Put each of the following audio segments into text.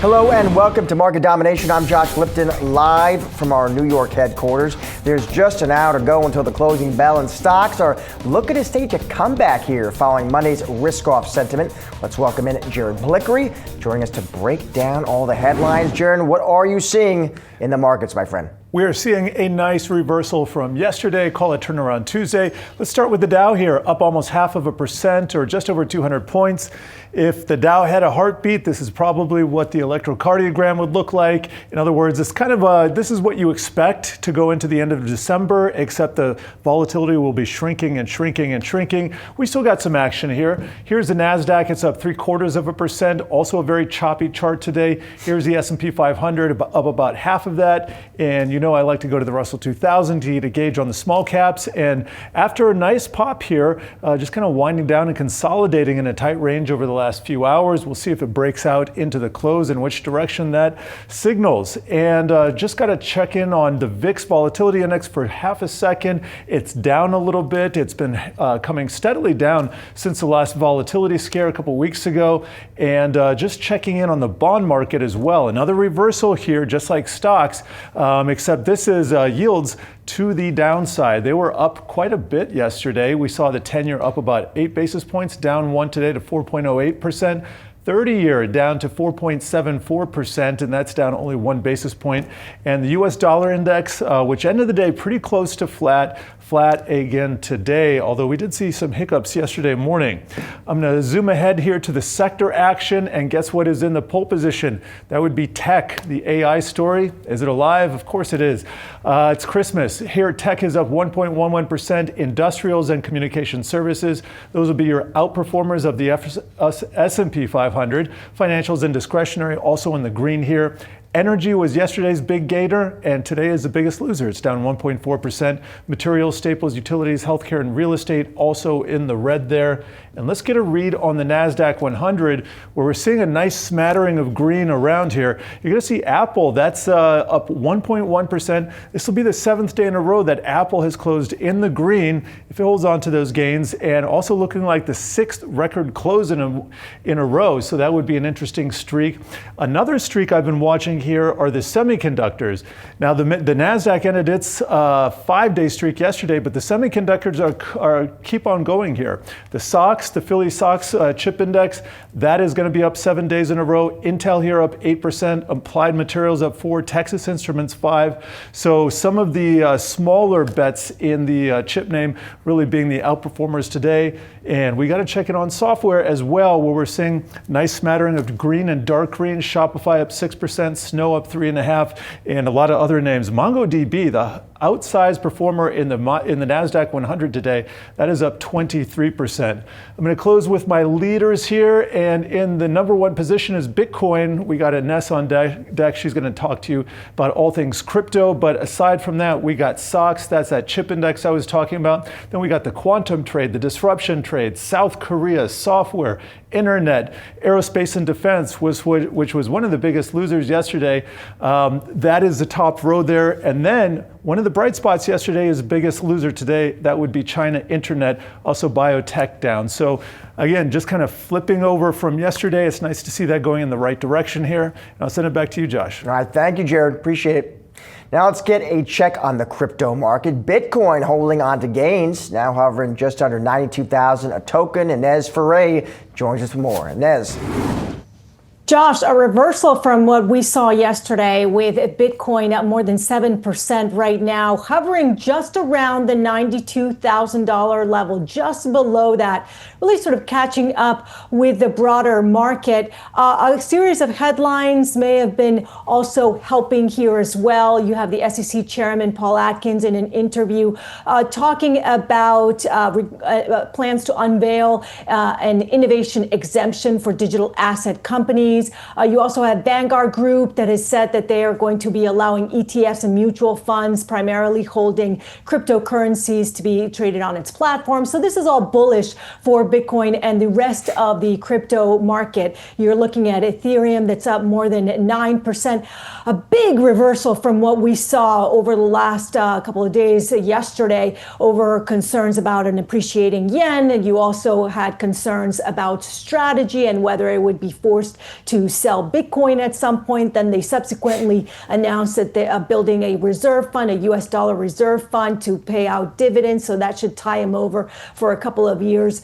Hello and welcome to Market Domination. I'm Josh Lipton, live from our New York headquarters. There's just an hour to go until the closing bell, and stocks are looking to stage a comeback here following Monday's risk-off sentiment. Let's welcome in Jared Blickery, joining us to break down all the headlines. Jared, what are you seeing in the markets, my friend? We are seeing a nice reversal from yesterday, call it turnaround Tuesday. Let's start with the Dow here, up almost 0.5% or just over 200 points. If the Dow had a heartbeat, this is probably what the electrocardiogram would look like. In other words, it's kind of this is what you expect to go into the end of December, except the volatility will be shrinking and shrinking and shrinking. We still got some action here. Here's the NASDAQ, it's up 0.75%, also a very choppy chart today. Here's the S&P 500, up about half of that. And you know I like to go to the Russell 2000 to get a gauge on the small caps. And after a nice pop here, just kind of winding down and consolidating in a tight range over the last few hours. We'll see if it breaks out into the close and which direction that signals. And just got to check in on the VIX volatility index for half a second. It's down a little bit. It's been coming steadily down since the last volatility scare a couple weeks ago. And just checking in on the bond market as well. Another reversal here, just like stocks, except this is yields to the downside. They were up quite a bit yesterday. We saw the 10-year up about 8 basis points, down 1 today to 4.08%. 30-year down to 4.74%, and that's down only 1 basis point. And the U.S. dollar index, which ended the day pretty close to flat again today, although we did see some hiccups yesterday morning. I'm going to zoom ahead here to the sector action, and guess what is in the pole position? That would be tech, the AI story. Is it alive? Of course it is. It's Christmas. Here, tech is up 1.11%. Industrials and communication services, those will be your outperformers of the S&P 500. Financials and discretionary also in the green here. Energy was yesterday's big gainer, and today is the biggest loser. It's down 1.4%. Materials, staples, utilities, healthcare, and real estate also in the red there. And let's get a read on the NASDAQ 100, where we're seeing a nice smattering of green around here. You're going to see Apple, that's up 1.1%. This will be the 7th day in a row that Apple has closed in the green, if it holds on to those gains, and also looking like the 6th record close in a row. So that would be an interesting streak. Another streak I've been watching here are the semiconductors. Now the NASDAQ ended its 5-day streak yesterday, but the semiconductors are keep on going here. The SOX, the Philly SOX chip index, that is going to be up 7 days in a row. Intel here up 8%, Applied Materials up 4%, Texas Instruments 5%. So some of the smaller bets in the chip name really being the outperformers today. And we got to check in on software as well, where we're seeing nice smattering of green and dark green. Shopify up 6%, Snow up 3.5%, and a lot of other names. MongoDB, the outsized performer in the NASDAQ 100 today, that is up 23%. I'm going to close with my leaders here, and in the number one position is Bitcoin. We got Ines on deck. She's going to talk to you about all things crypto, but aside from that, we got SOX, that's that chip index I was talking about. Then we got the quantum trade, the disruption trade, South Korea, software, internet, aerospace and defense, which was one of the biggest losers yesterday. That is the top row there. And then one of the bright spots yesterday is the biggest loser today. That would be China internet, also biotech down. So again, just kind of flipping over from yesterday. It's nice to see that going in the right direction here. And I'll send it back to you, Josh. All right, thank you, Jared. Appreciate it. Now let's get a check on the crypto market. Bitcoin holding on to gains, now hovering just under 92,000 a token. Ines Ferré joins us for more. Ines. Josh, a reversal from what we saw yesterday with Bitcoin up more than 7% right now, hovering just around the $92,000 level, just below that, really sort of catching up with the broader market. A series of headlines may have been also helping here as well. You have the SEC Chairman Paul Atkins in an interview talking about plans to unveil an innovation exemption for digital asset companies. You also have Vanguard Group that has said that they are going to be allowing ETFs and mutual funds, primarily holding cryptocurrencies, to be traded on its platform. So this is all bullish for Bitcoin and the rest of the crypto market. You're looking at Ethereum that's up more than 9%. A big reversal from what we saw over the last couple of days yesterday over concerns about an appreciating yen. And you also had concerns about strategy and whether it would be forced to sell Bitcoin at some point. Then they subsequently announced that they are building a reserve fund, a US dollar reserve fund to pay out dividends. So that should tie them over for a couple of years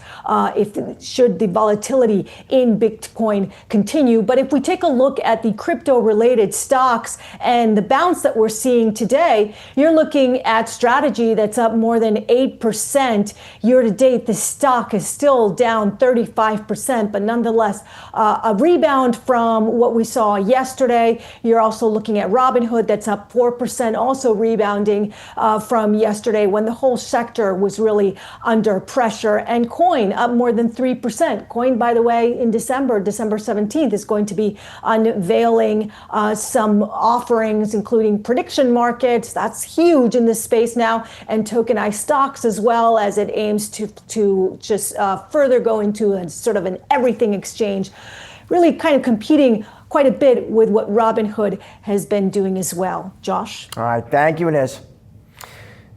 should the volatility in Bitcoin continue. But if we take a look at the crypto related stocks and the bounce that we're seeing today, you're looking at Strategy that's up more than 8% year to date. The stock is still down 35%, but nonetheless, a rebound from what we saw yesterday. You're also looking at Robinhood that's up 4%, also rebounding from yesterday when the whole sector was really under pressure. And Coin up more than 3%. Coin, by the way, in December 17th, is going to be unveiling some offerings, including prediction markets. That's huge in this space now, and tokenized stocks as well, as it aims to just further go into a sort of an everything exchange, really kind of competing quite a bit with what Robinhood has been doing as well. Josh? All right, thank you, Ines.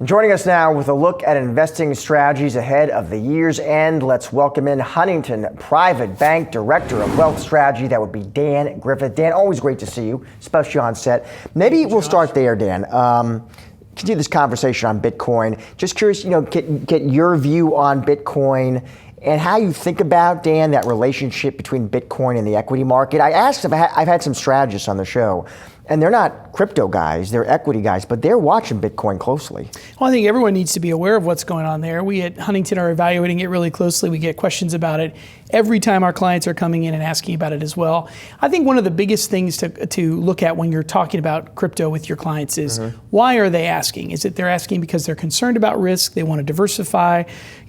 Joining us now with a look at investing strategies ahead of the year's end, let's welcome in Huntington Private Bank Director of Wealth Strategy. That would be Dan Griffith. Dan, always great to see you, especially on set. Maybe we'll start there, Dan. Continue this conversation on Bitcoin. Just curious, get your view on Bitcoin and how you think about, Dan, that relationship between Bitcoin and the equity market. I asked if I've had some strategists on the show, and they're not crypto guys, they're equity guys, but they're watching Bitcoin closely. Well, I think everyone needs to be aware of what's going on there. We at Huntington are evaluating it really closely. We get questions about it every time our clients are coming in and asking about it as well. I think one of the biggest things to look at when you're talking about crypto with your clients is why are they asking? Is it they're asking because they're concerned about risk, they want to diversify?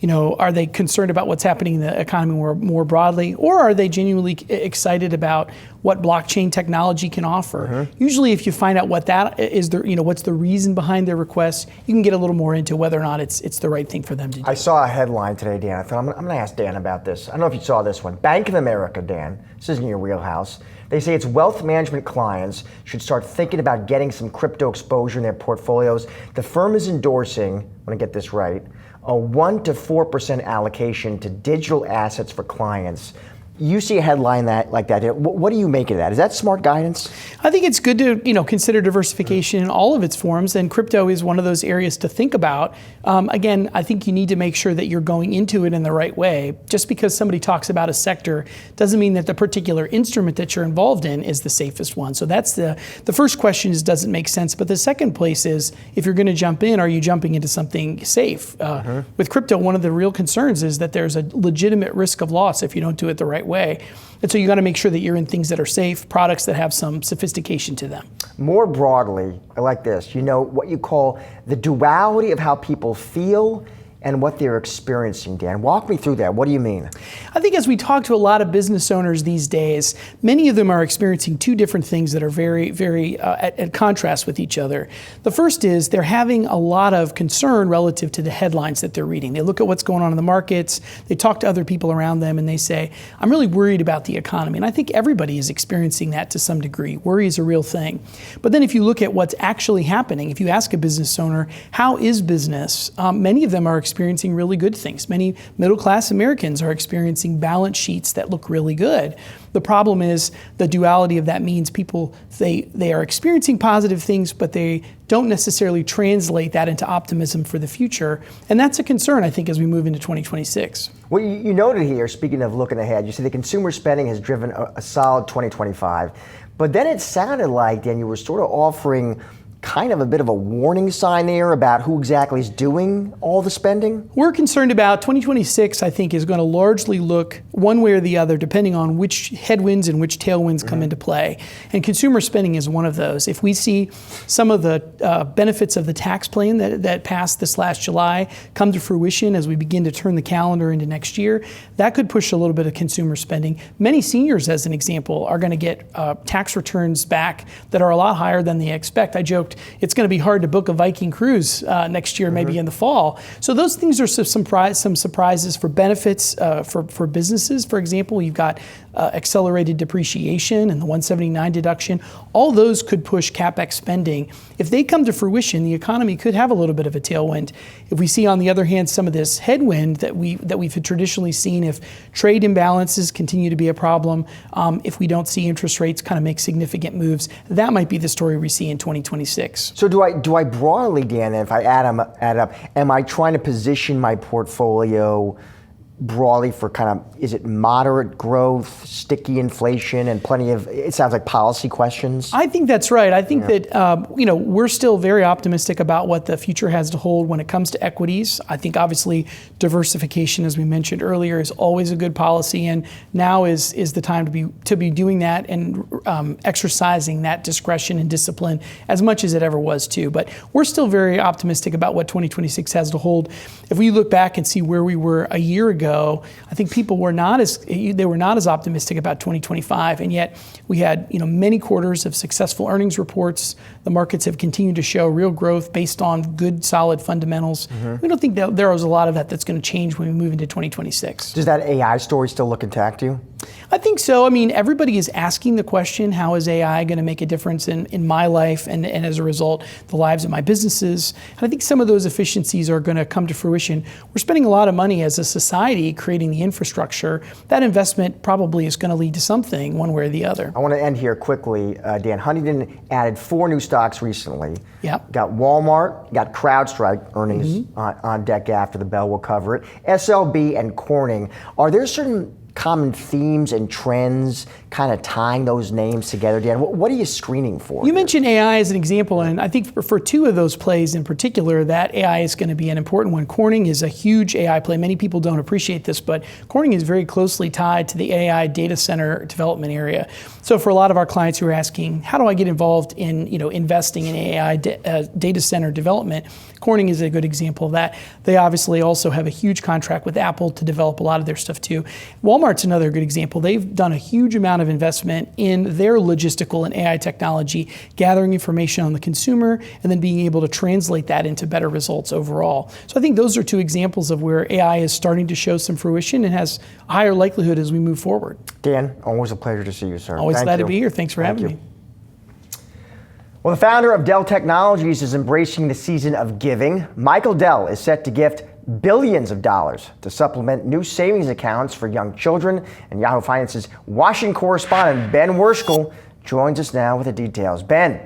Are they concerned about what's happening in the economy more broadly? Or are they genuinely excited about what blockchain technology can offer? Usually if you find out what that is, what's the reason behind their request, you can get a little more into whether or not it's the right thing for them to do. I saw a headline today, Dan. I thought I'm going to ask Dan about this. I don't know if you saw this one. Bank of America, Dan, this isn't your wheelhouse. They say its wealth management clients should start thinking about getting some crypto exposure in their portfolios. The firm is endorsing, I want to get this right, a 1 to 4% allocation to digital assets for clients. You see a headline like that. What do you make of that? Is that smart guidance? I think it's good to consider diversification in all of its forms, and crypto is one of those areas to think about. Again, I think you need to make sure that you're going into it in the right way. Just because somebody talks about a sector doesn't mean that the particular instrument that you're involved in is the safest one. So that's the first question is, does it make sense? But the second place is, if you're going to jump in, are you jumping into something safe? With crypto, one of the real concerns is that there's a legitimate risk of loss if you don't do it the right way. And so you got to make sure that you're in things that are safe, products that have some sophistication to them. More broadly, I like this, what you call the duality of how people feel and what they're experiencing, Dan. Walk me through that. What do you mean? I think as we talk to a lot of business owners these days, many of them are experiencing two different things that are very, very at contrast with each other. The first is they're having a lot of concern relative to the headlines that they're reading. They look at what's going on in the markets, they talk to other people around them, and they say, I'm really worried about the economy. And I think everybody is experiencing that to some degree. Worry is a real thing. But then if you look at what's actually happening, if you ask a business owner, how is business? Many of them are experiencing really good things. Many middle-class Americans are experiencing balance sheets that look really good. The problem is the duality of that means people, they are experiencing positive things, but they don't necessarily translate that into optimism for the future. And that's a concern, I think, as we move into 2026. Well, you noted here, speaking of looking ahead, you said the consumer spending has driven a solid 2025. But then it sounded like, Dan, you were sort of offering kind of a bit of a warning sign there about who exactly is doing all the spending? We're concerned about 2026, I think, is going to largely look one way or the other, depending on which headwinds and which tailwinds come into play. And consumer spending is one of those. If we see some of the benefits of the tax plan that passed this last July come to fruition as we begin to turn the calendar into next year, that could push a little bit of consumer spending. Many seniors, as an example, are going to get tax returns back that are a lot higher than they expect. I joked it's going to be hard to book a Viking cruise next year, maybe in the fall. So those things are some surprises for benefits for businesses businesses. For example, you've got accelerated depreciation and the 179 deduction. All those could push CapEx spending. If they come to fruition, the economy could have a little bit of a tailwind. If we see, on the other hand, some of this headwind that we've traditionally seen, if trade imbalances continue to be a problem, if we don't see interest rates kind of make significant moves, that might be the story we see in 2026. So do I broadly, Dan, if I add up, am I trying to position my portfolio broadly for kind of, is it moderate growth, sticky inflation, and plenty of, it sounds like policy questions? I think that's right. I think that, we're still very optimistic about what the future has to hold when it comes to equities. I think obviously diversification, as we mentioned earlier, is always a good policy, and now is the time to be doing that and exercising that discretion and discipline as much as it ever was too. But we're still very optimistic about what 2026 has to hold. If we look back and see where we were a year ago, I think people were not as optimistic about 2025, and yet we had many quarters of successful earnings reports. The markets have continued to show real growth based on good, solid fundamentals. We don't think that there is a lot of that's going to change when we move into 2026. Does that AI story still look intact to you? I think so. I mean, everybody is asking the question, how is AI going to make a difference in my life and as a result, the lives of my businesses? And I think some of those efficiencies are going to come to fruition. We're spending a lot of money as a society creating the infrastructure. That investment probably is going to lead to something one way or the other. I want to end here quickly. Dan, Huntington added 4 new stocks recently. Yep. Got Walmart, got CrowdStrike earnings on deck after the bell. We'll cover it. SLB and Corning. Are there certain common themes and trends kind of tying those names together, Dan? What are you screening for? You mentioned AI as an example, and I think for 2 of those plays in particular, that AI is going to be an important one. Corning is a huge AI play. Many people don't appreciate this, but Corning is very closely tied to the AI data center development area. So for a lot of our clients who are asking, how do I get involved in investing in AI data center development, Corning is a good example of that. They obviously also have a huge contract with Apple to develop a lot of their stuff too. Walmart's another good example. They've done a huge amount of investment in their logistical and AI technology, gathering information on the consumer and then being able to translate that into better results overall. So I think those are 2 examples of where AI is starting to show some fruition and has a higher likelihood as we move forward. Dan, always a pleasure to see you, sir. Always glad to be here. Thanks for having me. Well, the founder of Dell Technologies is embracing the season of giving. Michael Dell is set to gift billions of dollars to supplement new savings accounts for young children. And Yahoo Finance's Washington correspondent Ben Worschel joins us now with the details. Ben.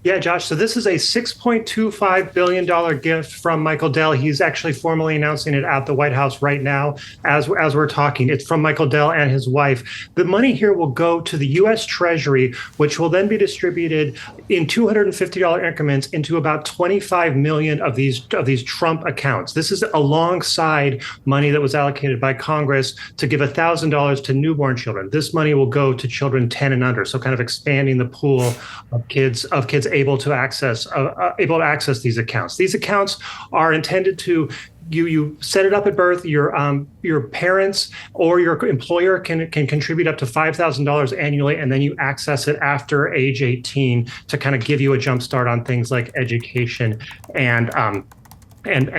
Yeah, Josh, so this is a $6.25 billion gift from Michael Dell. He's actually formally announcing it at the White House right now as we're talking. It's from Michael Dell and his wife. The money here will go to the U.S. Treasury, which will then be distributed in $250 increments into about 25 million of these Trump accounts. This is alongside money that was allocated by Congress to give $1,000 to newborn children. This money will go to children 10 and under, so kind of expanding the pool of kids able to access these accounts. These accounts are intended to you set it up at birth. Your parents or your employer can contribute up to $5,000 annually, and then you access it after age 18 to kind of give you a jump start on things like education and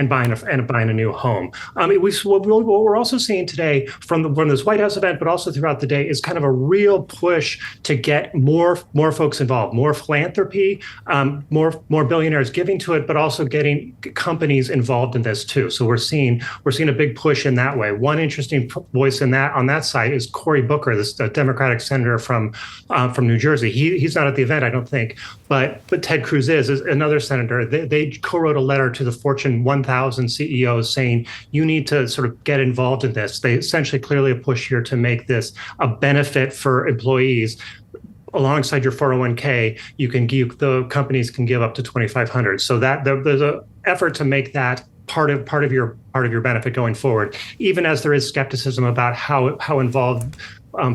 buying a new home. What we're also seeing today from this White House event, but also throughout the day, is kind of a real push to get more folks involved, more philanthropy, more billionaires giving to it, but also getting companies involved in this too. So we're seeing a big push in that way. One interesting voice on that side is Cory Booker, this Democratic senator from New Jersey. He's not at the event, I don't think, but Ted Cruz is another senator. They co-wrote a letter to the Fortune 1000 CEOs saying you need to sort of get involved in this. They essentially clearly a push here to make this a benefit for employees. Alongside your 401k, the companies can give up to $2,500. So that there's an effort to make that part of your benefit going forward, even as there is skepticism about how involved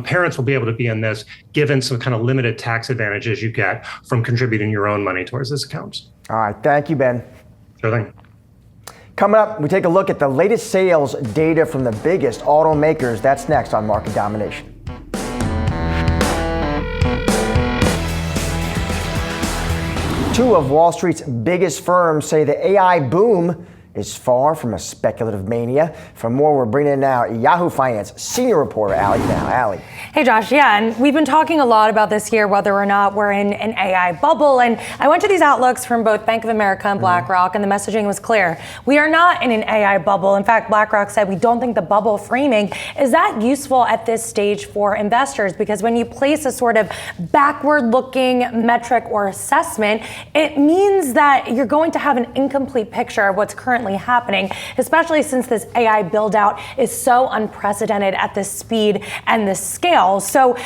parents will be able to be in this, given some kind of limited tax advantages you get from contributing your own money towards this account. All right, thank you, Ben. Sure thing. Coming up, we take a look at the latest sales data from the biggest automakers. That's next on Market Domination. Two of Wall Street's biggest firms say the AI boom is far from a speculative mania. For more, we're bringing in now Yahoo Finance senior reporter Allie now. Allie. Hey Josh, yeah, and we've been talking a lot about this year, whether or not we're in an AI bubble. And I went to these outlooks from both Bank of America and BlackRock, and the messaging was clear. We are not in an AI bubble. In fact, BlackRock said we don't think the bubble framing is that useful at this stage for investors, because when you place a sort of backward-looking metric or assessment, it means that you're going to have an incomplete picture of what's currently happening, especially since this AI build-out is so unprecedented at this speed and this scale. So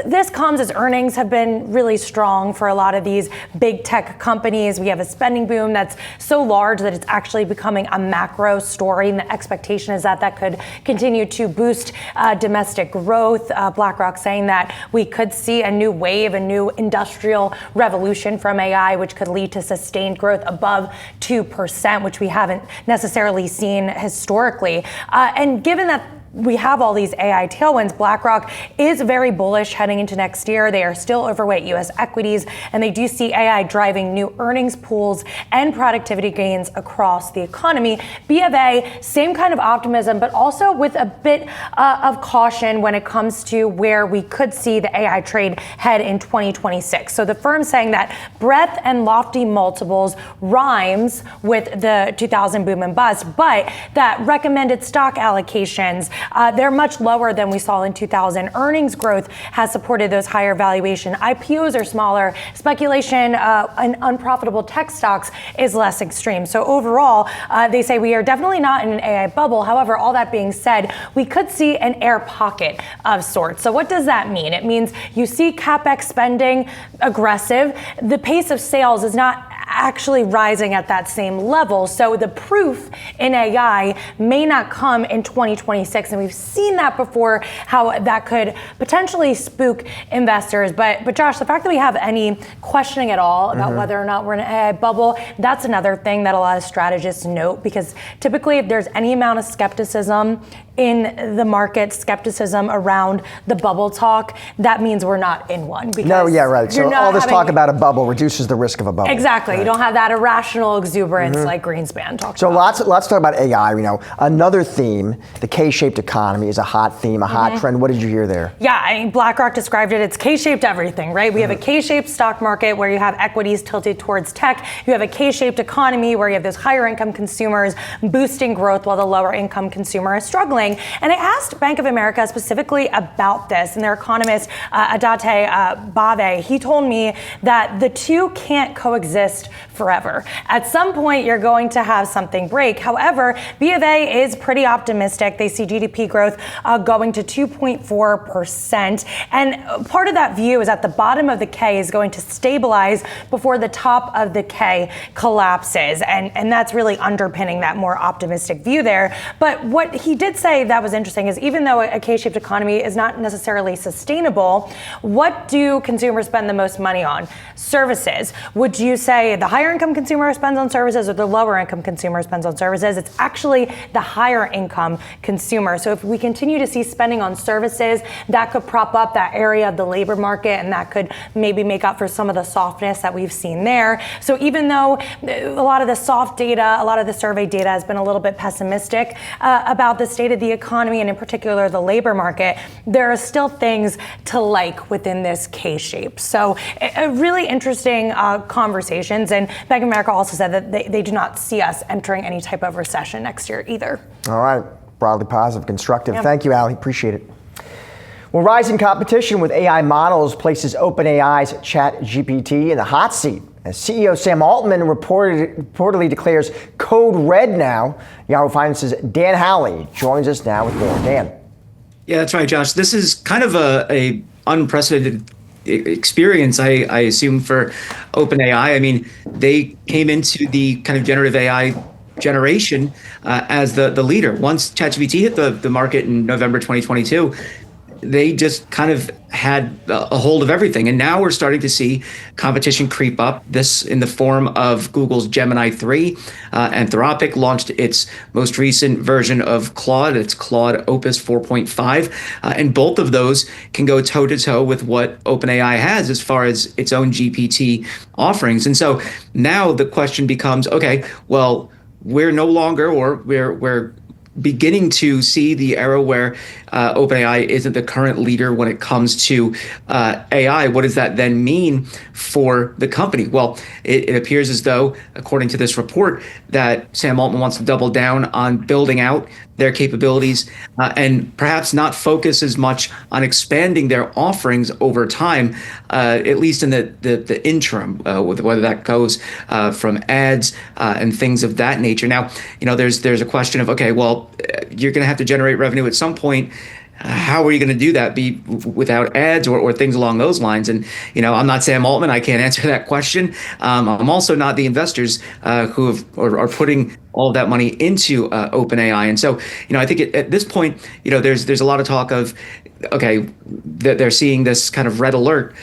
this comes as earnings have been really strong for a lot of these big tech companies. We have a spending boom that's so large that it's actually becoming a macro story, and the expectation is that that could continue to boost domestic growth. BlackRock saying that we could see a new wave, a new industrial revolution from AI, which could lead to sustained growth above 2%, which we haven't necessarily seen historically. And given that we have all these AI tailwinds, BlackRock is very bullish heading into next year. They are still overweight U.S. equities, and they do see AI driving new earnings pools and productivity gains across the economy. B of A, same kind of optimism, but also with a bit of caution when it comes to where we could see the AI trade head in 2026. So the firm saying that breadth and lofty multiples rhymes with the 2000 boom and bust, but that recommended stock allocations, they're much lower than we saw in 2000. Earnings growth has supported those higher valuation. IPOs are smaller. Speculation in unprofitable tech stocks is less extreme. So overall, they say we are definitely not in an AI bubble. However, all that being said, we could see an air pocket of sorts. So what does that mean? It means you see CapEx spending aggressive. The pace of sales is not actually rising at that same level. So the proof in AI may not come in 2026. And we've seen that before, how that could potentially spook investors. But Josh, the fact that we have any questioning at all about whether or not we're in an AI bubble, that's another thing that a lot of strategists note, because typically if there's any amount of skepticism in the market, skepticism around the bubble talk, that means we're not in one. No, yeah, right. So all this talk about a bubble reduces the risk of a bubble. Exactly. Right. You don't have that irrational exuberance like Greenspan talks So about. lots to talk about AI. You know, another theme, the K-shaped economy, is a hot theme, a hot trend. What did you hear there? Yeah, I mean, BlackRock described it. It's K-shaped everything, right? We have a K-shaped stock market where you have equities tilted towards tech. You have a K-shaped economy where you have those higher income consumers boosting growth while the lower income consumer is struggling. And I asked Bank of America specifically about this, and their economist, Adate Bave, he told me that the two can't coexist forever. At some point, you're going to have something break. However, B of A is pretty optimistic. They see GDP growth going to 2.4%. And part of that view is that the bottom of the K is going to stabilize before the top of the K collapses. And that's really underpinning that more optimistic view there. But what he did say that was interesting is, even though a K-shaped economy is not necessarily sustainable, what do consumers spend the most money on? Services. Would you say the higher income consumer spends on services or the lower income consumer spends on services? It's actually the higher income consumer. So if we continue to see spending on services, that could prop up that area of the labor market, and that could maybe make up for some of the softness that we've seen there. So even though a lot of the soft data, a lot of the survey data has been a little bit pessimistic about the state of the economy, and in particular the labor market, there are still things to like within this K-shape. So really interesting conversations. And Bank of America also said that they do not see us entering any type of recession next year either. All right. Broadly positive, constructive. Yeah. Thank you, Allie. Appreciate it. Well, rising competition with AI models places OpenAI's ChatGPT in the hot seat, as CEO Sam Altman reportedly declares code red now. Yahoo Finance's Dan Howley joins us now with more. Dan. Yeah, that's right, Josh. This is kind of a unprecedented experience, I assume, for OpenAI. I mean, they came into the kind of generative AI generation as the leader. Once ChatGPT hit the market in November 2022, they just kind of had a hold of everything. And now we're starting to see competition creep up, this in the form of Google's Gemini 3. Anthropic launched its most recent version of Claude. It's Claude Opus 4.5. And both of those can go toe-to-toe with what OpenAI has as far as its own GPT offerings. And so now the question becomes, okay, well, we're no longer, or we're beginning to see the era where OpenAI isn't the current leader when it comes to AI. What does that then mean for the company? Well, it appears as though, according to this report, that Sam Altman wants to double down on building out their capabilities and perhaps not focus as much on expanding their offerings over time, at least in the interim, with whether that goes from ads and things of that nature. Now, there's a question of, okay, well, you're going to have to generate revenue at some point. How are you going to do that? Be without ads or things along those lines? And I'm not Sam Altman. I can't answer that question. I'm also not the investors who are putting all of that money into OpenAI. And so, I think at this point, there's a lot of talk of, okay, that they're seeing this kind of red alert.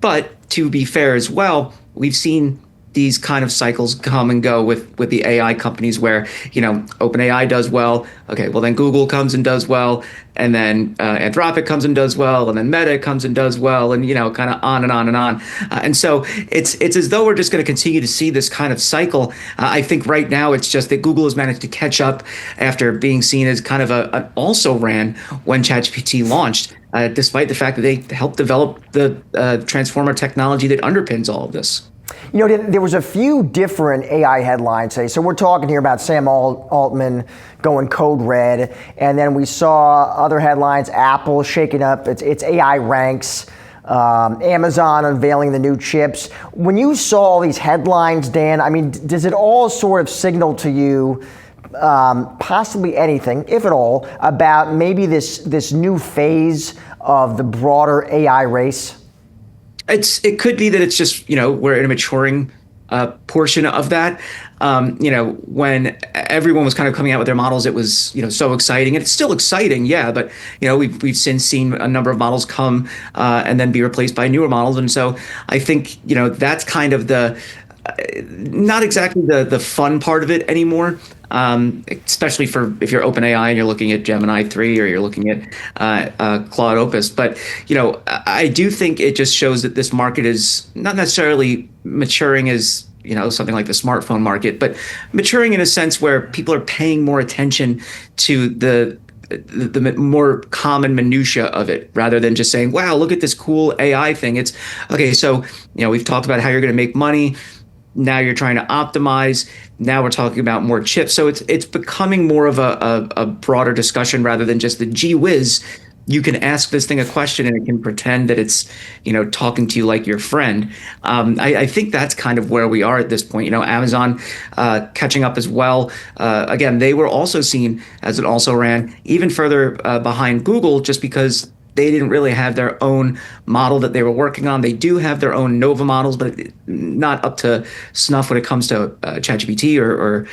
But to be fair as well, we've seen these kind of cycles come and go with the AI companies where, OpenAI does well. Okay, well then Google comes and does well, and then Anthropic comes and does well, and then Meta comes and does well, and kind of on and on and on. And so it's as though we're just going to continue to see this kind of cycle. I think right now it's just that Google has managed to catch up after being seen as kind of an also-ran when ChatGPT launched, despite the fact that they helped develop the transformer technology that underpins all of this. There was a few different AI headlines today. So we're talking here about Sam Altman going code red, and then we saw other headlines: Apple shaking up its AI ranks, Amazon unveiling the new chips. When you saw all these headlines, Dan, I mean, does it all sort of signal to you possibly anything, if at all, about maybe this new phase of the broader AI race? It could be that it's just, we're in a maturing portion of that. When everyone was kind of coming out with their models, it was, so exciting, and it's still exciting. Yeah. But, we've since seen a number of models come and then be replaced by newer models. And so I think, that's kind of not exactly the fun part of it anymore. Especially if you're OpenAI and you're looking at Gemini 3 or you're looking at Claude Opus. But, I do think it just shows that this market is not necessarily maturing as, something like the smartphone market, but maturing in a sense where people are paying more attention to the more common minutia of it, rather than just saying, wow, look at this cool AI thing. It's okay. So, we've talked about how you're going to make money. Now you're trying to optimize. Now we're talking about more chips. So it's becoming more of a broader discussion rather than just the gee whiz. You can ask this thing a question and it can pretend that it's, talking to you like your friend. I think that's kind of where we are at this point. Amazon catching up as well. Again, they were also seen as an also ran even further behind Google, just because they didn't really have their own model that they were working on. They do have their own Nova models, but not up to snuff when it comes to ChatGPT or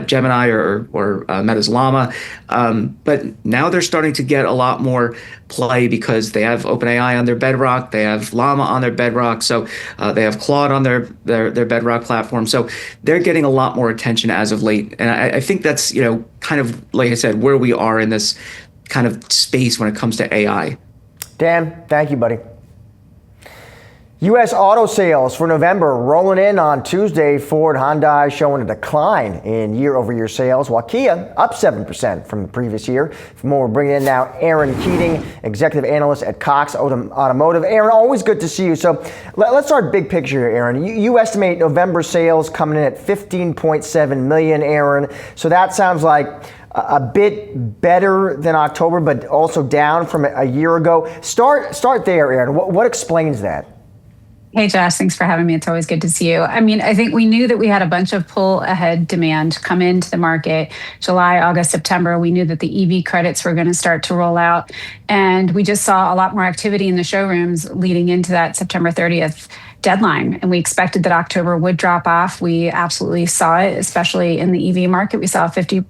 Gemini or Meta's Llama. But now they're starting to get a lot more play because they have OpenAI on their Bedrock, they have Llama on their Bedrock, so they have Claude on their Bedrock platform. So they're getting a lot more attention as of late. And I think that's, kind of, like I said, where we are in this kind of space when it comes to AI. Dan, thank you, buddy. U.S. auto sales for November rolling in on Tuesday. Ford, Hyundai showing a decline in year-over-year sales, while Kia up 7% from the previous year. For more, we're bringing in now Aaron Keating, executive analyst at Cox Automotive. Aaron, always good to see you. So let's start big picture here, Aaron. You estimate November sales coming in at 15.7 million, Aaron. So that sounds like a bit better than October, but also down from a year ago. Start there, Aaron. What explains that? Hey, Josh, thanks for having me. It's always good to see you. I mean, I think we knew that we had a bunch of pull ahead demand come into the market. July, August, September, we knew that the EV credits were going to start to roll out. And we just saw a lot more activity in the showrooms leading into that September 30th deadline. And we expected that October would drop off. We absolutely saw it, especially in the EV market. We saw a 50%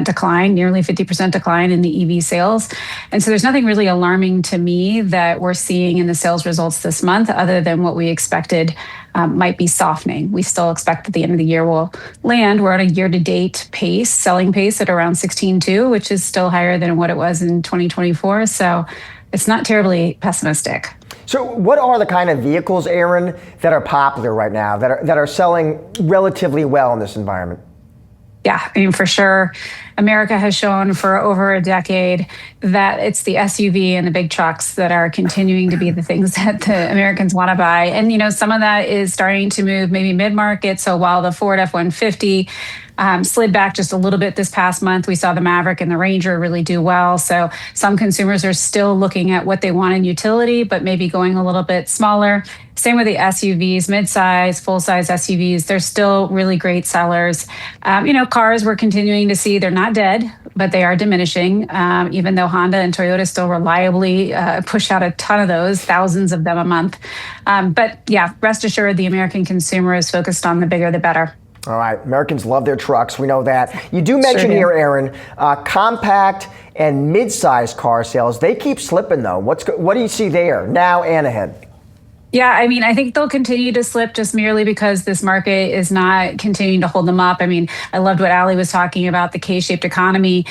decline, nearly 50% decline in the EV sales. And so there's nothing really alarming to me that we're seeing in the sales results this month, other than what we expected might be softening. We still expect that the end of the year will land. We're at a year-to-date pace, selling pace at around 16.2, which is still higher than what it was in 2024. So it's not terribly pessimistic. So what are the kind of vehicles, Aaron, that are popular right now, that are selling relatively well in this environment? Yeah, I mean, for sure. America has shown for over a decade that it's the SUV and the big trucks that are continuing to be the things that the Americans want to buy. And, some of that is starting to move maybe mid-market. So while the Ford F-150 slid back just a little bit this past month, we saw the Maverick and the Ranger really do well. So some consumers are still looking at what they want in utility, but maybe going a little bit smaller. Same with the SUVs, mid-size, full-size SUVs. They're still really great sellers. Cars we're continuing to see, they're not dead, but they are diminishing, even though Honda and Toyota still reliably push out a ton of those, thousands of them a month. But yeah, rest assured, the American consumer is focused on the bigger, the better. All right, Americans love their trucks. We know that. You do mention here, Erin, compact and mid-sized car sales. They keep slipping, though. What do you see there now and ahead? Yeah, I mean, I think they'll continue to slip just merely because this market is not continuing to hold them up. I mean, I loved what Ali was talking about, the K-shaped economy.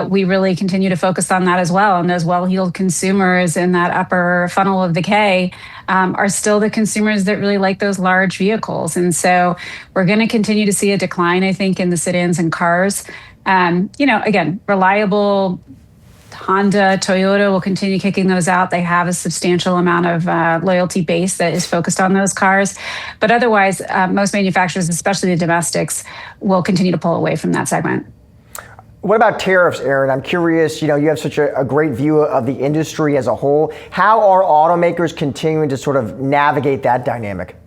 We really continue to focus on that as well. And those well-heeled consumers in that upper funnel of the K are still the consumers that really like those large vehicles. And so we're going to continue to see a decline, I think, in the sedans and cars. Again, reliable Honda, Toyota will continue kicking those out. They have a substantial amount of loyalty base that is focused on those cars. But otherwise, most manufacturers, especially the domestics, will continue to pull away from that segment. What about tariffs, Erin? I'm curious, you have such a great view of the industry as a whole. How are automakers continuing to sort of navigate that dynamic?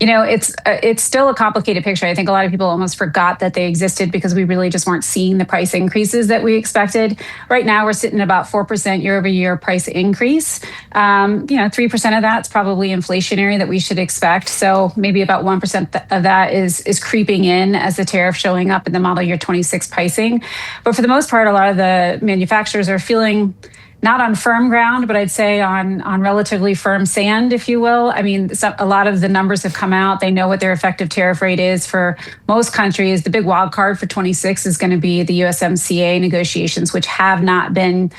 It's still a complicated picture. I think a lot of people almost forgot that they existed because we really just weren't seeing the price increases that we expected. Right now, we're sitting at about 4% year over year price increase. 3% of that's probably inflationary that we should expect. So maybe about 1% of that is creeping in as the tariff showing up in the model year 26 pricing. But for the most part, a lot of the manufacturers are feeling not on firm ground, but I'd say on relatively firm sand, if you will. I mean, a lot of the numbers have come out. They know what their effective tariff rate is for most countries. The big wild card for 26 is going to be the USMCA negotiations, which have not been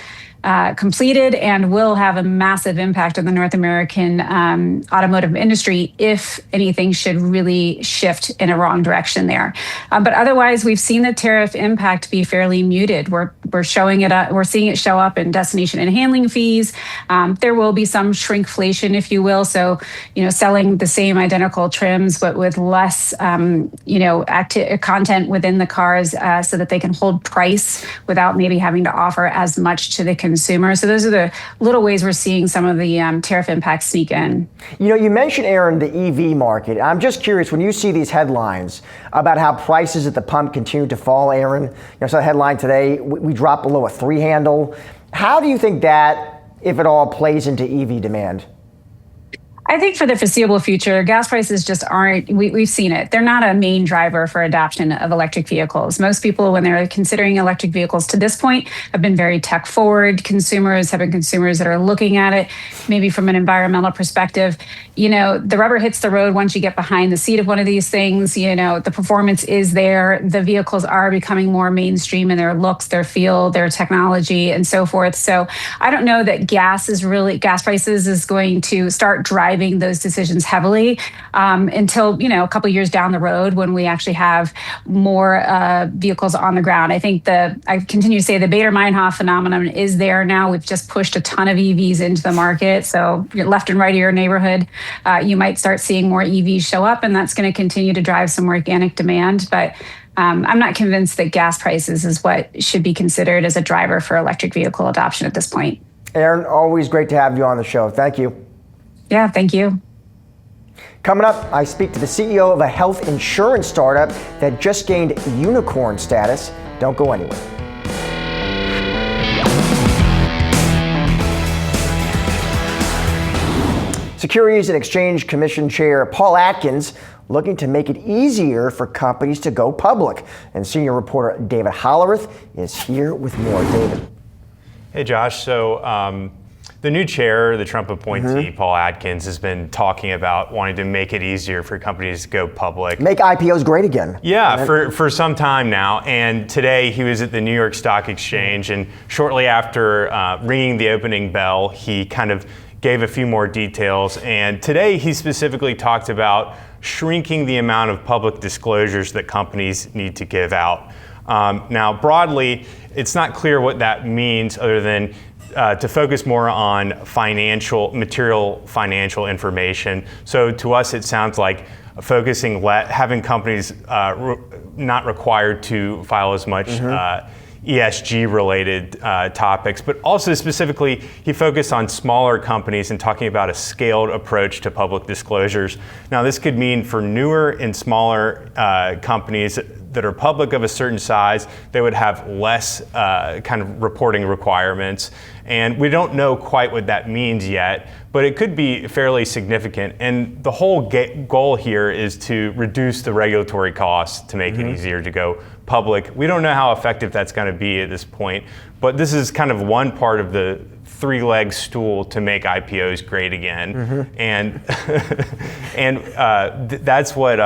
completed and will have a massive impact on the North American automotive industry if anything should really shift in a wrong direction there. But otherwise, we've seen the tariff impact be fairly muted. We're seeing it show up in destination and handling fees. There will be some shrinkflation, if you will. So, selling the same identical trims, but with less, content within the cars so that they can hold price without maybe having to offer as much to the consumer. So those are the little ways we're seeing some of the tariff impacts sneak in. You mentioned, Erin, the EV market. I'm just curious, when you see these headlines about how prices at the pump continue to fall, Erin, so the headline today, we dropped below a 3 handle. How do you think that, if at all, plays into EV demand? I think for the foreseeable future, gas prices just aren't, we've seen it. They're not a main driver for adoption of electric vehicles. Most people, when they're considering electric vehicles to this point, have been very tech forward. Consumers have been consumers that are looking at it, maybe from an environmental perspective. The rubber hits the road once you get behind the seat of one of these things. The performance is there. The vehicles are becoming more mainstream in their looks, their feel, their technology, and so forth. So I don't know that gas prices is going to start driving those decisions heavily until a couple of years down the road when we actually have more vehicles on the ground. I think I continue to say the Bader-Meinhof phenomenon is there now. We've just pushed a ton of EVs into the market. So you're left and right of your neighborhood, you might start seeing more EVs show up, and that's going to continue to drive some organic demand. But I'm not convinced that gas prices is what should be considered as a driver for electric vehicle adoption at this point. Erin, always great to have you on the show. Thank you. Yeah, thank you. Coming up, I speak to the CEO of a health insurance startup that just gained unicorn status. Don't go anywhere. Securities and Exchange Commission Chair Paul Atkins looking to make it easier for companies to go public. And senior reporter David Hollerith is here with more. David. Hey, Josh. So the new chair, the Trump appointee, Paul Atkins, has been talking about wanting to make it easier for companies to go public. Make IPOs great again. Yeah, for some time now. And today he was at the New York Stock Exchange, and shortly after ringing the opening bell, he kind of gave a few more details. And today he specifically talked about shrinking the amount of public disclosures that companies need to give out. Now, broadly, it's not clear what that means other than to focus more on material financial information. So to us, it sounds like having companies not required to file as much ESG-related topics, but also specifically, he focused on smaller companies and talking about a scaled approach to public disclosures. Now, this could mean for newer and smaller companies that are public of a certain size, they would have less kind of reporting requirements. And we don't know quite what that means yet, but it could be fairly significant. And the whole goal here is to reduce the regulatory costs to make it easier to go public. We don't know how effective that's going to be at this point, but this is kind of one part of the three-leg stool to make IPOs great again. And that's what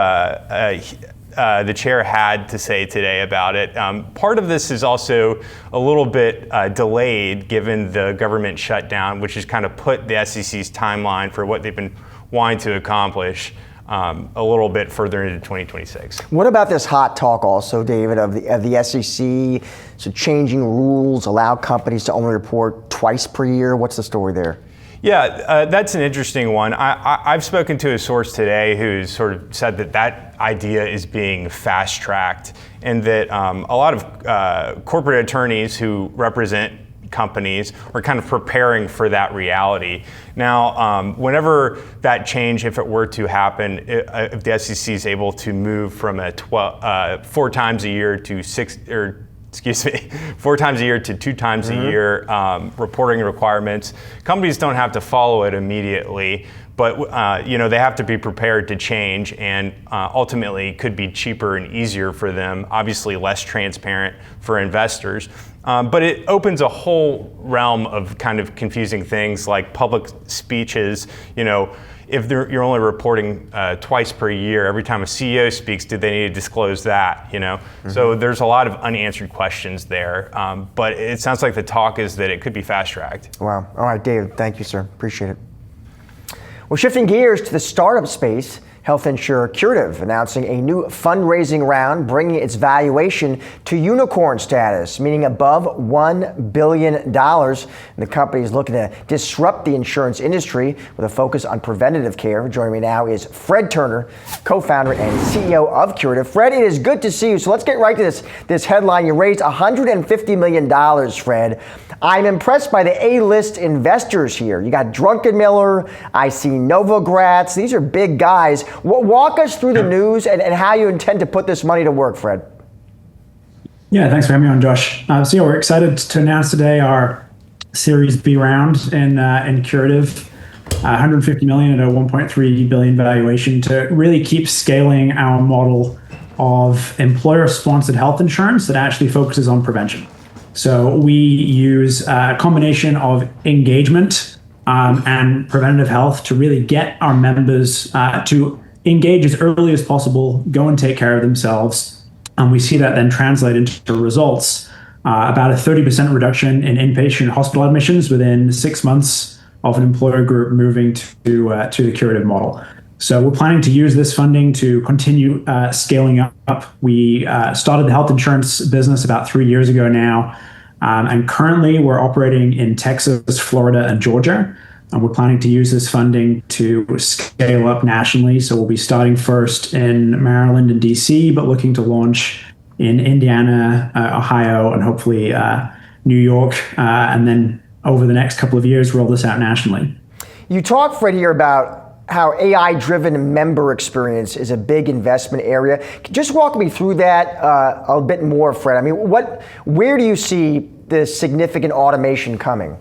the chair had to say today about it. Part of this is also a little bit delayed given the government shutdown, which has kind of put the SEC's timeline for what they've been wanting to accomplish a little bit further into 2026. What about this hot talk also, David, of the SEC, so changing rules, allow companies to only report twice per year? What's the story there? Yeah, that's an interesting one. I've spoken to a source today who's sort of said that idea is being fast-tracked, and that a lot of corporate attorneys who represent companies are kind of preparing for that reality. Now, whenever that change, if it were to happen, if the SEC is able to move from a 4 times a year to 4 times a year to 2 times a year reporting requirements, companies don't have to follow it immediately, but they have to be prepared to change, and ultimately could be cheaper and easier for them, obviously less transparent for investors. But it opens a whole realm of kind of confusing things like public speeches. If you're only reporting twice per year, every time a CEO speaks, do they need to disclose that? So there's a lot of unanswered questions there. But it sounds like the talk is that it could be fast-tracked. Wow. All right, David, thank you, sir. Appreciate it. Well, shifting gears to the startup space, health insurer Curative announcing a new fundraising round, bringing its valuation to unicorn status, meaning above $1 billion. And the company is looking to disrupt the insurance industry with a focus on preventative care. Joining me now is Fred Turner, co-founder and CEO of Curative. Fred, it is good to see you. So let's get right to this headline. You raised $150 million, Fred. I'm impressed by the A-list investors here. You got Druckenmiller, I see Novogratz. These are big guys. Walk us through the news and how you intend to put this money to work, Fred. Yeah, thanks for having me on, Josh. So we're excited to announce today our Series B round in Curative, 150 million at a 1.3 billion valuation to really keep scaling our model of employer-sponsored health insurance that actually focuses on prevention. So we use a combination of engagement and preventative health to really get our members to engage as early as possible, go and take care of themselves. And we see that then translate into results, about a 30% reduction in inpatient hospital admissions within 6 months of an employer group moving to the Curative model. So we're planning to use this funding to continue scaling up. We started the health insurance business about 3 years ago now. And currently we're operating in Texas, Florida, and Georgia. And we're planning to use this funding to scale up nationally. So we'll be starting first in Maryland and DC, but looking to launch in Indiana, Ohio, and hopefully New York. And then over the next couple of years, roll this out nationally. You talk, Fred, here about how AI-driven member experience is a big investment area. Just walk me through that a bit more, Fred. I mean, where do you see the significant automation coming?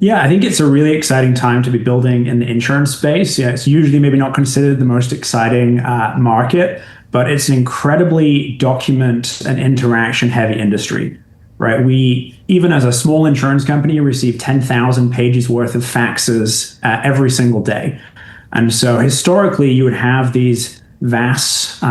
Yeah, I think it's a really exciting time to be building in the insurance space. Yeah, it's usually maybe not considered the most exciting market, but it's an incredibly document and interaction heavy industry, right? We, even as a small insurance company, receive 10,000 pages worth of faxes every single day. And so historically, you would have these vast,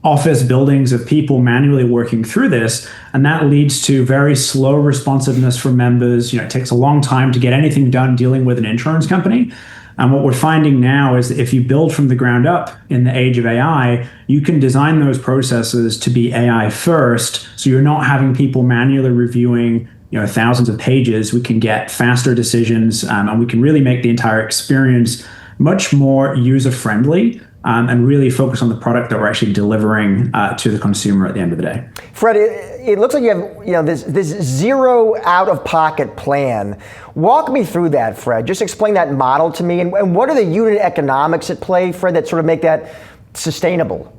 office buildings of people manually working through this, and that leads to very slow responsiveness for members. It takes a long time to get anything done dealing with an insurance company. And what we're finding now is that if you build from the ground up in the age of AI, you can design those processes to be AI first. So you're not having people manually reviewing thousands of pages. We can get faster decisions, and we can really make the entire experience much more user-friendly, and really focus on the product that we're actually delivering to the consumer at the end of the day. Fred, it looks like you have this zero out-of-pocket plan. Walk me through that, Fred. Just explain that model to me, and what are the unit economics at play, Fred, that sort of make that sustainable?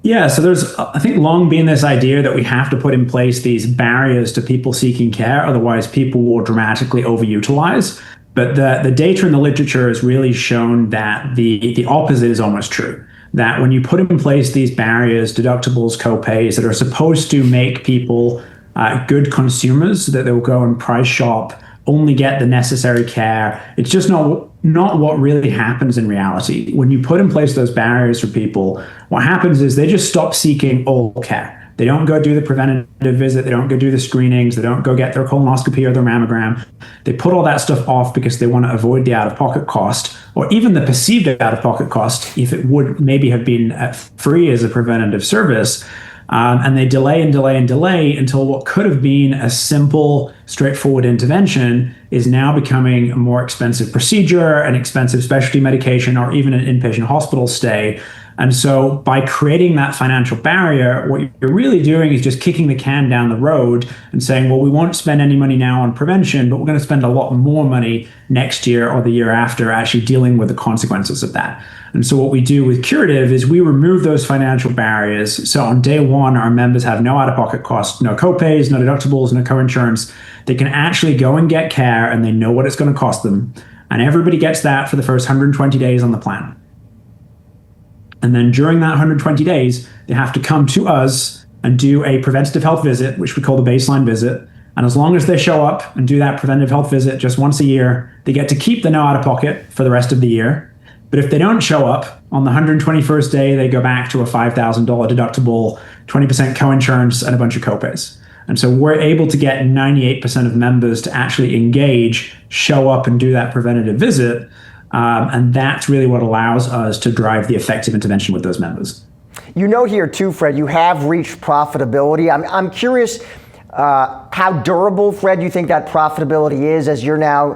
Yeah, so there's, I think, long been this idea that we have to put in place these barriers to people seeking care, otherwise people will dramatically overutilize. But the data in the literature has really shown that the opposite is almost true. That when you put in place these barriers, deductibles, copays that are supposed to make people good consumers, so that they'll go and price shop, only get the necessary care, it's just not what really happens in reality. When you put in place those barriers for people, what happens is they just stop seeking all care. They don't go do the preventative visit. They don't go do the screenings. They don't go get their colonoscopy or their mammogram. They put all that stuff off because they want to avoid the out-of-pocket cost, or even the perceived out-of-pocket cost if it would maybe have been free as a preventative service. And they delay and delay and delay until what could have been a simple, straightforward intervention is now becoming a more expensive procedure, an expensive specialty medication, or even an inpatient hospital stay. And so by creating that financial barrier, what you're really doing is just kicking the can down the road and saying, well, we won't spend any money now on prevention, but we're going to spend a lot more money next year or the year after actually dealing with the consequences of that. And so what we do with Curative is we remove those financial barriers. So on day one, our members have no out-of-pocket costs, no copays, no deductibles, no coinsurance. They can actually go and get care, and they know what it's going to cost them. And everybody gets that for the first 120 days on the plan. And then during that 120 days, they have to come to us and do a preventative health visit, which we call the baseline visit. And as long as they show up and do that preventative health visit just once a year, they get to keep the no out-of-pocket for the rest of the year. But if they don't show up, on the 121st day, they go back to a $5,000 deductible, 20% coinsurance, and a bunch of copays. And so we're able to get 98% of members to actually engage, show up, and do that preventative visit. And that's really what allows us to drive the effective intervention with those members. You note here too, Fred, you have reached profitability. I'm curious how durable, Fred, you think that profitability is as you're now,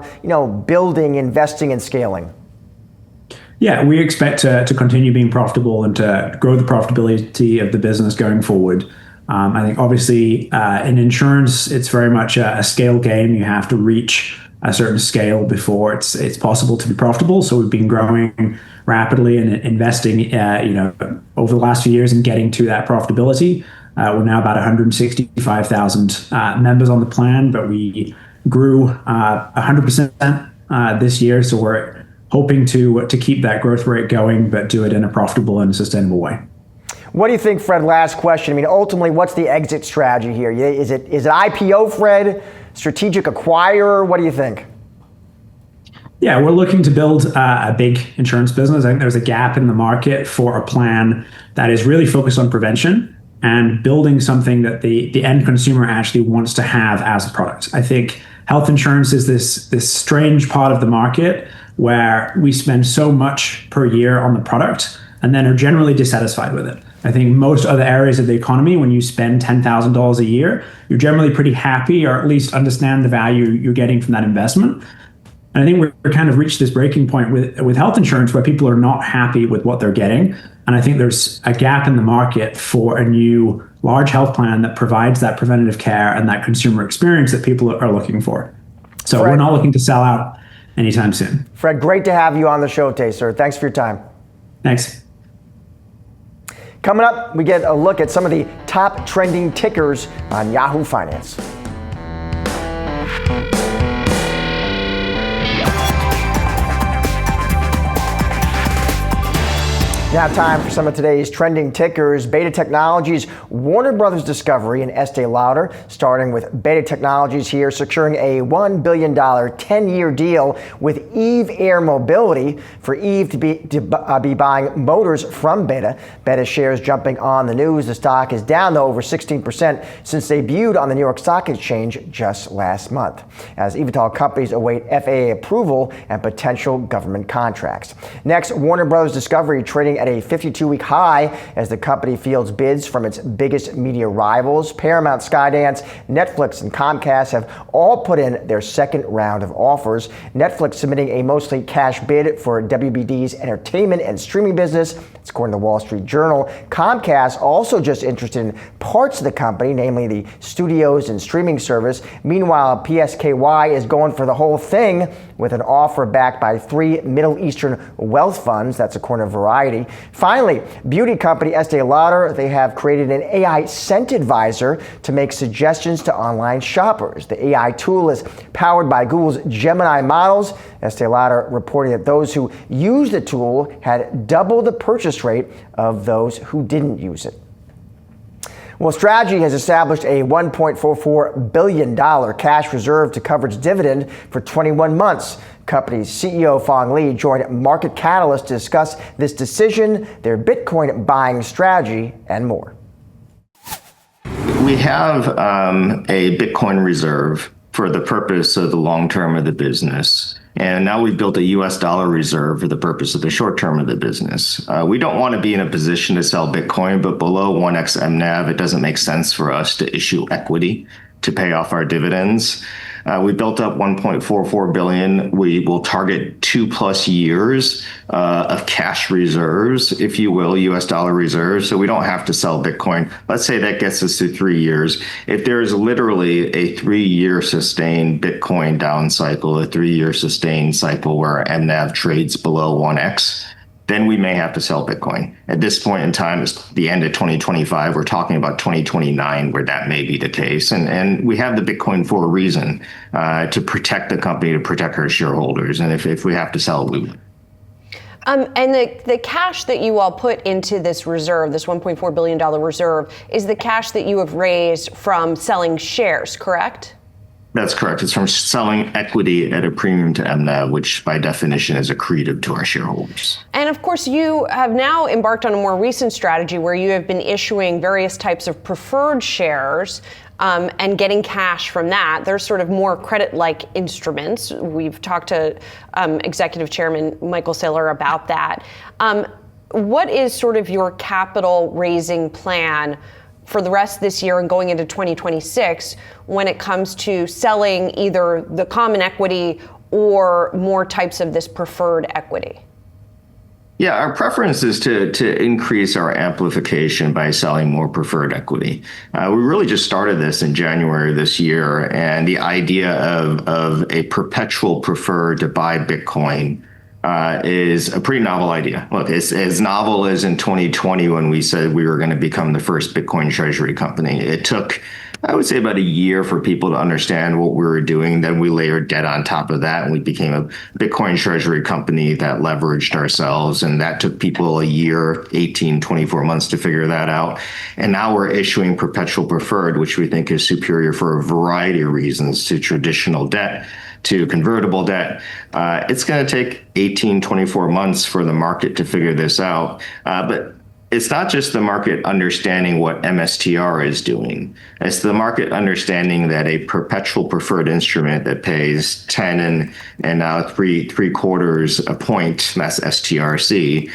building, investing, and scaling. Yeah, we expect to continue being profitable and to grow the profitability of the business going forward. I think obviously in insurance, it's very much a scale game. You have to reach a certain scale before it's possible to be profitable. So we've been growing rapidly and investing, over the last few years in getting to that profitability. We're now about 165,000 members on the plan, but we grew 100% this year. So we're hoping to keep that growth rate going, but do it in a profitable and sustainable way. What do you think, Fred? Last question. Ultimately, what's the exit strategy here? Is it IPO, Fred? Strategic acquirer? What do you think? Yeah, we're looking to build a big insurance business. I think there's a gap in the market for a plan that is really focused on prevention and building something that the end consumer actually wants to have as a product. I think health insurance is this strange part of the market where we spend so much per year on the product and then are generally dissatisfied with it. I think most other areas of the economy, when you spend $10,000 a year, you're generally pretty happy, or at least understand the value you're getting from that investment. And I think we're kind of reached this breaking point with health insurance where people are not happy with what they're getting. And I think there's a gap in the market for a new large health plan that provides that preventative care and that consumer experience that people are looking for. So Fred, we're not looking to sell out anytime soon. Fred, great to have you on the show today, sir. Thanks for your time. Thanks. Coming up, we get a look at some of the top trending tickers on Yahoo Finance. Now time for some of today's trending tickers. Beta Technologies, Warner Brothers Discovery, and Estee Lauder. Starting with Beta Technologies here, securing a $1 billion 10-year deal with Eve Air Mobility for Eve to be buying motors from Beta. Beta shares jumping on the news. The stock is down to over 16% since debuted on the New York Stock Exchange just last month, as eVTOL companies await FAA approval and potential government contracts. Next, Warner Brothers Discovery trading at a 52-week high as the company fields bids from its biggest media rivals. Paramount, Skydance, Netflix, and Comcast have all put in their second round of offers. Netflix submitting a mostly cash bid for WBD's entertainment and streaming business. It's according to the Wall Street Journal. Comcast also just interested in parts of the company, namely the studios and streaming service. Meanwhile, PSKY is going for the whole thing with an offer backed by 3 Middle Eastern wealth funds. That's according to Variety. Finally, beauty company Estee Lauder, they have created an AI scent advisor to make suggestions to online shoppers. The AI tool is powered by Google's Gemini models. Estee Lauder reporting that those who used the tool had double the purchase rate of those who didn't use it. Well, Strategy has established a $1.44 billion cash reserve to cover its dividend for 21 months. Company's CEO Phong Le joined Market Catalyst to discuss this decision, their Bitcoin buying strategy, and more. We have a Bitcoin reserve for the purpose of the long term of the business. And now we've built a US dollar reserve for the purpose of the short term of the business. We don't want to be in a position to sell Bitcoin, but below 1x MNAV, it doesn't make sense for us to issue equity to pay off our dividends. We built up $1.44 billion. We will target 2+ years of cash reserves, if you will, US dollar reserves, so we don't have to sell Bitcoin. Let's say that gets us to 3 years. If there is literally a 3-year sustained Bitcoin down cycle, a 3-year sustained cycle where MNAV trades below 1x, then we may have to sell Bitcoin. At this point in time, it's the end of 2025. We're talking about 2029 where that may be the case. And we have the Bitcoin for a reason, to protect the company, to protect our shareholders. And if we have to sell it, we will. And the cash that you all put into this reserve, this $1.4 billion reserve, is the cash that you have raised from selling shares, correct? That's correct. It's from selling equity at a premium to MNAV, which by definition is accretive to our shareholders. And of course, you have now embarked on a more recent strategy where you have been issuing various types of preferred shares and getting cash from that. They're sort of more credit-like instruments. We've talked to Executive Chairman Michael Saylor about that. What is sort of your capital raising plan for the rest of this year and going into 2026 when it comes to selling either the common equity or more types of this preferred equity? Yeah, our preference is to increase our amplification by selling more preferred equity. We really just started this in January this year, and the idea of a perpetual preferred to buy Bitcoin is a pretty novel idea. Look, it's as novel as in 2020 when we said we were going to become the first Bitcoin treasury company. It took, I would say, about a year for people to understand what we were doing. Then we layered debt on top of that, and we became a Bitcoin treasury company that leveraged ourselves. And that took people a year, 18, 24 months to figure that out. And now we're issuing perpetual preferred, which we think is superior for a variety of reasons to traditional debt, to convertible debt. It's going to take 18, 24 months for the market to figure this out. But it's not just the market understanding what MSTR is doing. It's the market understanding that a perpetual preferred instrument that pays 10 and now three quarters a point, that's STRC,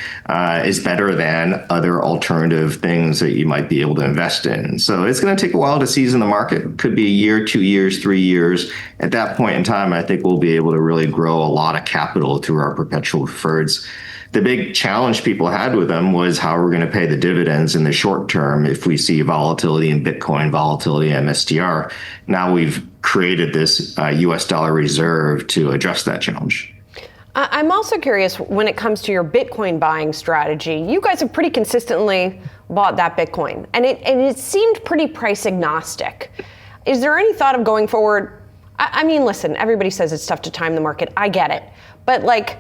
is better than other alternative things that you might be able to invest in. So it's going to take a while to season the market. It could be a year, 2 years, 3 years. At that point in time, I think we'll be able to really grow a lot of capital through our perpetual preferreds. The big challenge people had with them was how we're going to pay the dividends in the short term if we see volatility in Bitcoin, volatility in MSTR. Now we've created this US dollar reserve to address that challenge. I'm also curious when it comes to your Bitcoin buying strategy. You guys have pretty consistently bought that Bitcoin, and it seemed pretty price agnostic. Is there any thought of going forward? I mean, listen, everybody says it's tough to time the market. I get it. But like,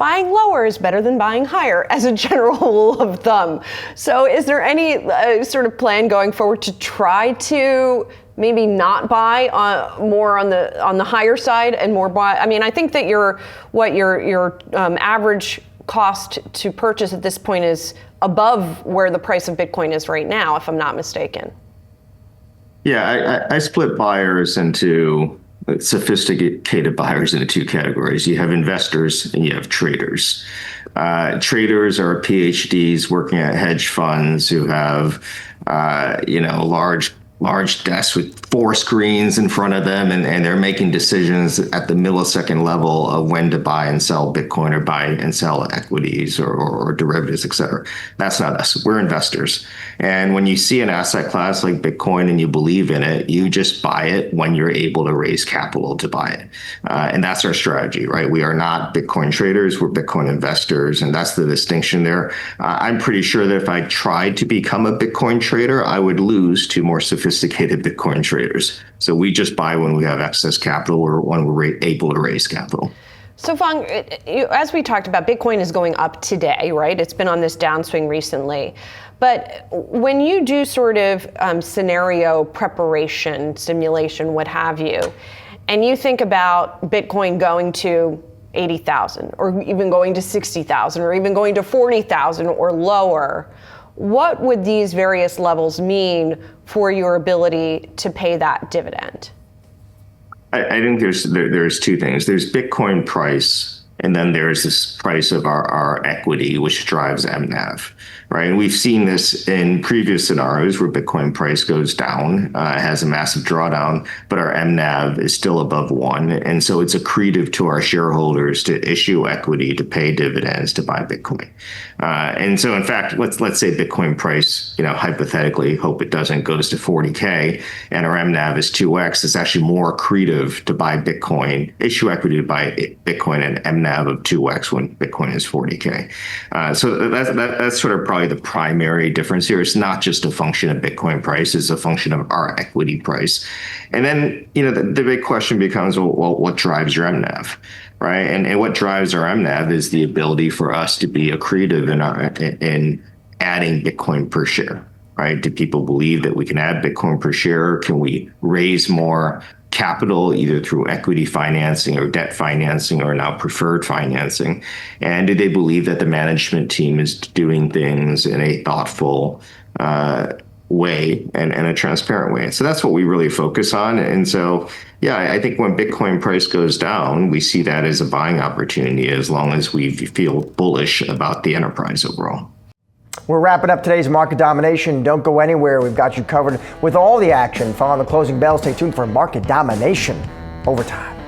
buying lower is better than buying higher as a general rule of thumb. So is there any sort of plan going forward to try to maybe not buy more on the higher side and more buy? I mean, I think that your average cost to purchase at this point is above where the price of Bitcoin is right now, if I'm not mistaken. Yeah, I split buyers into sophisticated buyers into two categories. You have investors and you have traders. Traders are PhDs working at hedge funds who have, large desks with 4 screens in front of them, and they're making decisions at the millisecond level of when to buy and sell Bitcoin or buy and sell equities or derivatives, et cetera. That's not us. We're investors. And when you see an asset class like Bitcoin and you believe in it, you just buy it when you're able to raise capital to buy it. And that's our strategy, right? We are not Bitcoin traders, we're Bitcoin investors, and that's the distinction there. I'm pretty sure that if I tried to become a Bitcoin trader, I would lose to more sophisticated Bitcoin traders. So we just buy when we have excess capital or when we're able to raise capital. So Fang, as we talked about, Bitcoin is going up today, right? It's been on this downswing recently. But when you do sort of scenario preparation, simulation, what have you, and you think about Bitcoin going to 80,000 or even going to 60,000 or even going to 40,000 or lower, what would these various levels mean for your ability to pay that dividend? I think there's two things. There's Bitcoin price, and then there's this price of our equity, which drives MNAV, right? And we've seen this in previous scenarios where Bitcoin price goes down, has a massive drawdown, but our MNAV is still above 1. And so it's accretive to our shareholders to issue equity, to pay dividends, to buy Bitcoin. And so, in fact, let's say Bitcoin price, hypothetically, hope it doesn't, goes to 40K, and our MNAV is 2x. It's actually more accretive to buy Bitcoin, issue equity to buy Bitcoin, and MNAV of 2x when Bitcoin is 40K. So that's sort of probably the primary difference here. It's not just a function of Bitcoin price, it's a function of our equity price. And then, the big question becomes, well, what drives your MNAV? Right. And what drives our MNAV is the ability for us to be accretive in adding Bitcoin per share. Right. Do people believe that we can add Bitcoin per share? Can we raise more capital either through equity financing or debt financing or now preferred financing? And do they believe that the management team is doing things in a thoughtful way and a transparent way? So that's what we really focus on. And so, I think when Bitcoin price goes down, we see that as a buying opportunity as long as we feel bullish about the enterprise overall. We're wrapping up today's Market Domination. Don't go anywhere. We've got you covered with all the action. Following the closing bell, stay tuned for Market Domination Overtime.